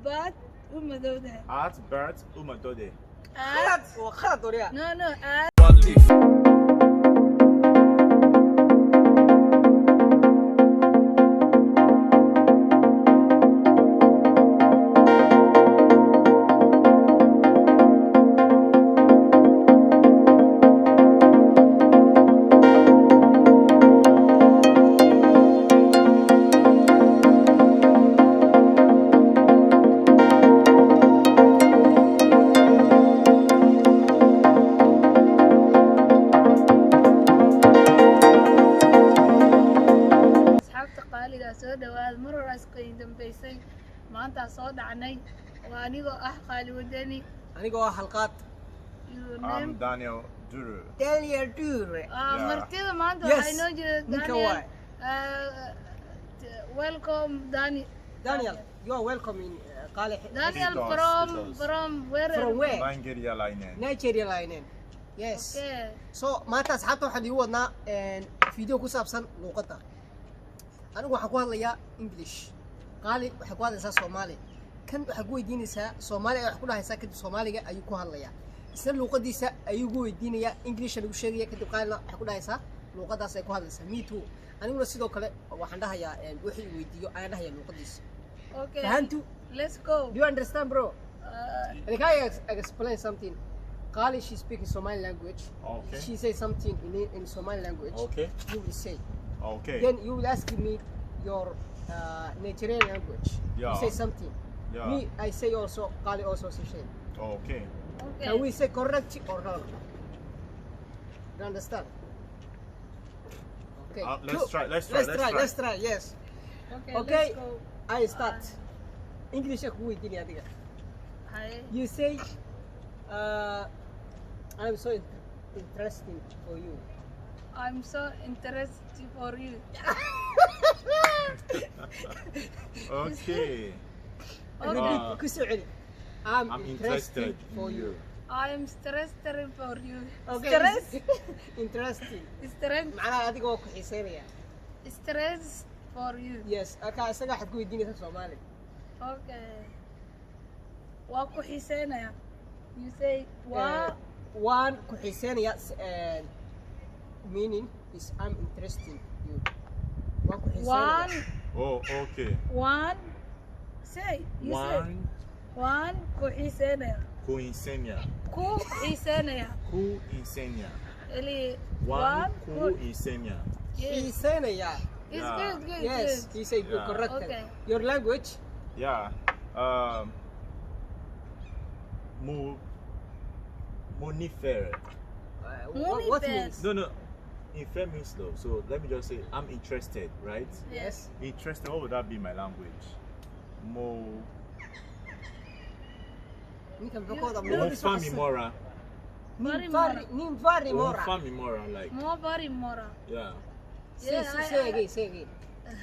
but umadowda. At but umadode. At وخلط وريا no at soo dhawaad mar hore isqayn dambeysay maanta soo dhacnay waa anigoo ah qaali wadani anigoo ah halqaad I'm Daniel Duru. Daniel Dure martida maanta Yes. waxay noo jeeda Ninka Daniel waay. welcome Daniel you are welcome in Qali Daniel Because- from where from where Nigeria line. Nigeria line yes okay so maanta asxaabta waxaan igu wadnaa video ku saabsan luqadda anigu waxaan ku hadlayaa English qaali waxay ku hadlaysaa Soomaali kan waxaa ku weydiinaysaa Soomaali wax ku dhahaysaa kadib Soomaaliga ayuu ku hadlayaa isla luqadiisa ayuu ku weydiinayaa English lagu sheegaya kadib qaalina waxay ku dhahaysaa luqadaas ay ku hadlaysaa me too aniguna sidoo kale waxaan dhahayaa wixii uu weydiiyo ayaan dhahayaa luqadiisa okay fahantu let's go do you understand bro can I explain something Qali she speaks Somali language Okay. she says something in Somali language Okay. you will say Okay. then you will ask me your Nigerian language. Yeah. You say something. Yeah. Me, I say also, Qali also say. Okay. okay Can we say correct or wrong? You understand? Okay. Let's Good. try. Let's try. Yes. okay Okay. let's go I start. English aku ini adiga. hi You say, I'm so interesting for you. I'm so interested for you Okay. Repeat. Kusuli. I'm I'm interested interested for in you. you. I'm stressed for you Okay. stress Interesting. stress معناها adiga waa ku xiiseynaya. stress for you Yes, aka isaga waxaad ku weydiinaysaa Soomaali. okay waa ku xiiseynaya you say waa Waan ku xiiseynaya meaning is I'm interested in you. Waan ku one xiiseynaya. Oh, okay. one say you say one ku xiiseynaya Kuinsenia. ku xiiseynaya Kuinsenia. eli One ku kuinsenia. yes Xiiseynaya. it's Yeah. good Yes, good you say good, Yeah. correct. Okay. Your language? Yeah. Monifere. What Monifere. means? No. Infer means love. So let me just say I'm interested, right? Yes. Interested. What would that be in my language? Mo. Ninkan wuxuu ka wadaa You- Mon famimora. nin vari Mon mora. famimora. Like more very more yeah. Yeah, Say again.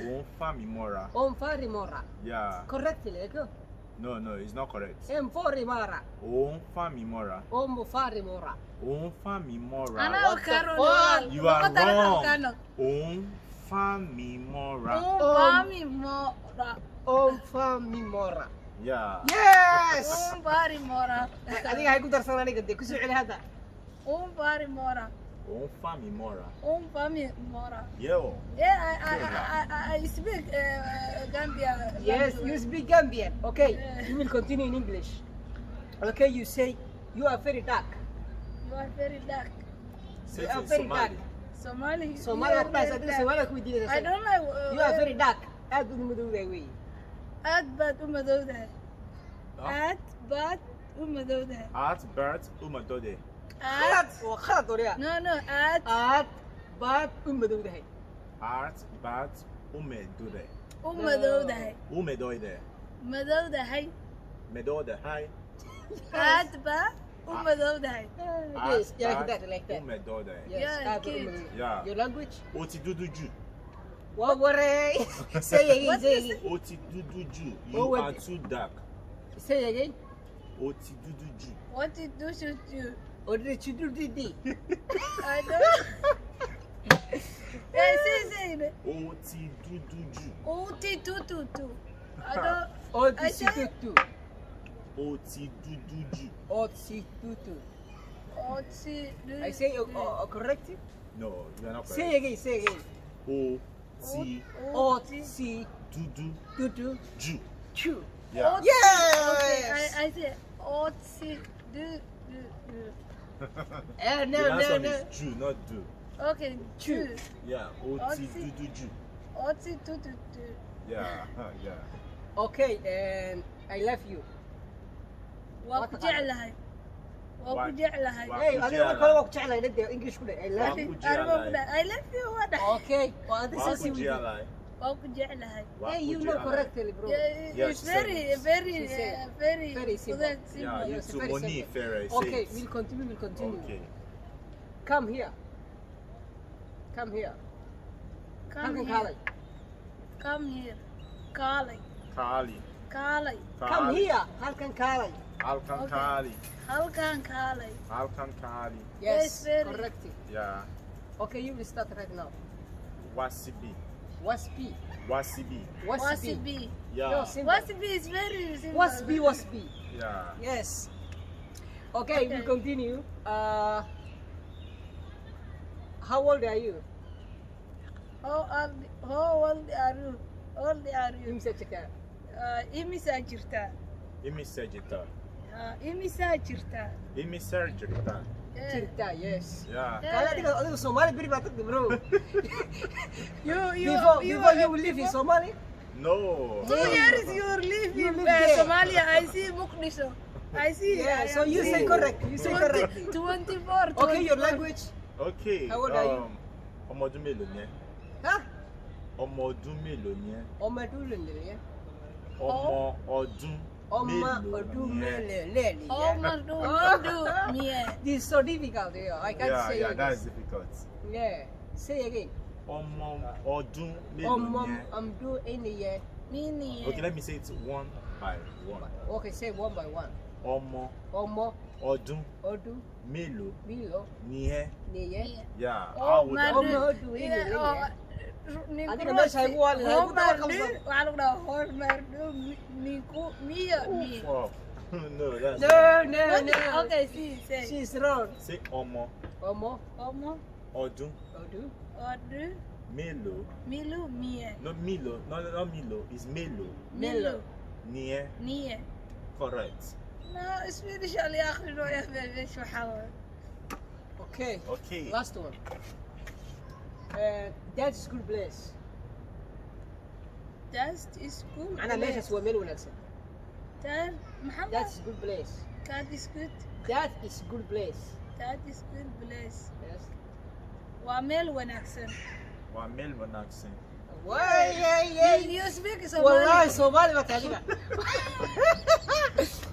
Mon famimora. On vari mora. Yeah. Correctly, eko. No, it's not correct. Em fori mora. On famimora. On fari mora. On famimora. ana What the okaro fuck? You are wrong. okano On famimora. mami mora On fami mora. Yeah. Yes! bari mora Adiga hay ku darsan aniga de ku soo celi hada. bari mora On famimora. fami mora Yo. yeah I speak Gambia Yes, language. you speak Gambian. Okay, Yeah. you will continue in English. Okay, you say you are very dark. You are very dark Say You it are in very Somali. dark. Somali Somali you at are best, very I dark. Somali ku diiday. I don't know You are very dark. Aad u madowday weey. aad baad u madowdahay Huh? aad baad u madowdahay At Bert Umadode. aad Khalad wariya. no aad Aad baad u madowdahay. At Bat Umedode. u madowdahay Umedoide. madowdahay Medode. Hi. aad baa u madowdahay Yes, yeah, like that. Umedode. Yes, Yeah, aad u cute. madowdahay. Yeah. Your language? Oti duduju. What worry? Say again, What say is again. Oti duduju. Oh, You wait. are too dark. Say again. Oti duduju. what did you shoot you Order chududi. I don't say it Oti duduju. Uti tututu I don't. I say Otitutu. Otiduduju. Otitutu. Otsi. I say correct? No, you are not correct. Say again, say again. Otsi. Otiduduju. Otidudu. Chu. Yeah. Okay, Yes! I say Otsi. Eh, The no, last no, one no. is ju, not do. Okay, Chu. two. Yeah. Otiduduju. Otsi. Yeah. Yeah. Okay, and I love you. Waa ku jeclahay. Waa ku jeclahay. Waa- Hey, ku adiga jeclahay. kale waa ku jeclahay dadka English ku dheh. I love Waa you. ku I jeclahay. love you. Waa dhahay. Okay, waa adi Waa saasi ku widi. jeclahay. Waa ku jeclahay. Waa Hey, ku you know jeclahay. correctly, bro. Yeah, Yeah, it's she said it. She said very very simple. that Yeah, simple. you Yes, too. very Moni simple. Ferrer. Okay, we'll continue. Okay. Come here. Come here. Come Halkan here. kaalay. Come here. Kaalay. Kali. Kaalay. Come here. Halkan kaalay. Alkan Okay. Kali. Halkan kaalay. Alkan Kali. Yes, very- correct. Yeah. Okay, you will start right now. Wasibi. What's B? Wasibi. What's What's B? B? Yeah. No, simple. What's B is very simple. What's B? What's B? Yeah. Yes. Okay, we Okay. continue. How old are you? How old are you? Old are you? Imsa jirtaa. Imisaa jirtaa? Imi Sajita. Imisaa jirtaa? Imi Serjita. Yeah. Jirtaa, yes. Yeah. Kala adiga Somali beri baa tagtay, bro. You Before you will live in Somali? No. 2 years you live You in live there. Somalia. I see Mogadishu. I see. Yeah, I so am you say seeing correct. You say correctly. 24. Okay, your 24. language? Okay. How old are you? Ọmọ ọdún mélòó ni ẹ́? Huh? Ọmọ ọdún mélòó ni ẹ́? Ọmọ ọdún mélòó ni ẹ́? Ọmọ ọdún Ọmọ mélòó ọdún ni ẹ́? mélòó ni Oh, ẹ́? Madu, yeah. This is so difficult. Yeah, I can't Yeah, say yeah, it. that is difficult. Yeah, say again. Ọmọ ọdún mélòó Ọmọ ni ẹ́? ọdún ẹni Mini. Okay, let me say it one by one. Okay, say one by one. Ọmọ Ọmọ ọdún ọdún mélòó mélòó ni ẹ́? ni ẹ́? Yeah. Oh, How would Madu. Ọmọ ọdún ẹni Yeah, I think I'm saying one. Hor Madu. Waxaa lagu dhahaa Hor Madu. Miya. Oh, no, that's No. Okay, see, say. She's wrong. Say ọmọ Ọmọ Ọmọ ọdún ọdún ọdún mélòó. milu mie. No, Milo. No, not Milo. It's Melo. Milu Ni ẹ́. nie. Correct. No, Swedish اللي ياخذوا يا ايش بحاول. Okay. Okay. Last one. That's good place. That is good. أنا meeshaas waa meel wanaagsan. That محمد. That's good place. That is good. That is good place. That is good place. Yes. Waa meel wanaagsan. Waa meel wanaagsan. Way. You speak Wallahi Somali. Somali baad adiga.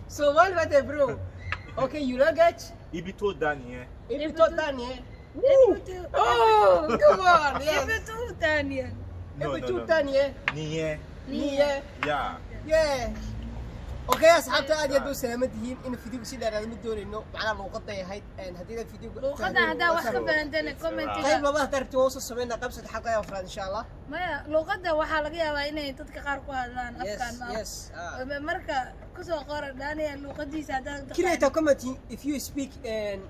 Somali baad bro. Okay, you language? Ibi tó dá nìyẹn. Ibi tó dán yẹn. Ibi Oh, come on. Yes. tu Daniel. No, Ibi no, tó no. dán yẹn. Nìyẹn. Niye. Yeah. Yeah. Okay, asxaabta aad iyo aad u salaaman tihiin in fiidiyowga si dheeraad ma doonayno macnaha luuqadda ay ahayd haddii aad fiidiyowga luuqadda haddaa wax ka fahanteen qayb commentiga. labaad haddaa rabti waan soo sameynaa qayb saddexaad qayb afraad insha allah. Maya luuqadda waxaa laga yaabaa inay dadka qaar ku hadlaan afkaan Yes. marka kusoo qora Daniel luuqadiisa haddaa Create a comment if you speak and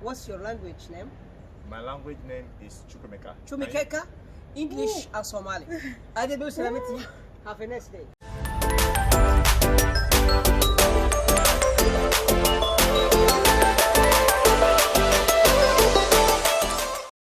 what's your language name? My language name is Chukwemeka. Chumikeka, English and Somali. Aad iyo aad u salaaman tihiin. Have a nice day.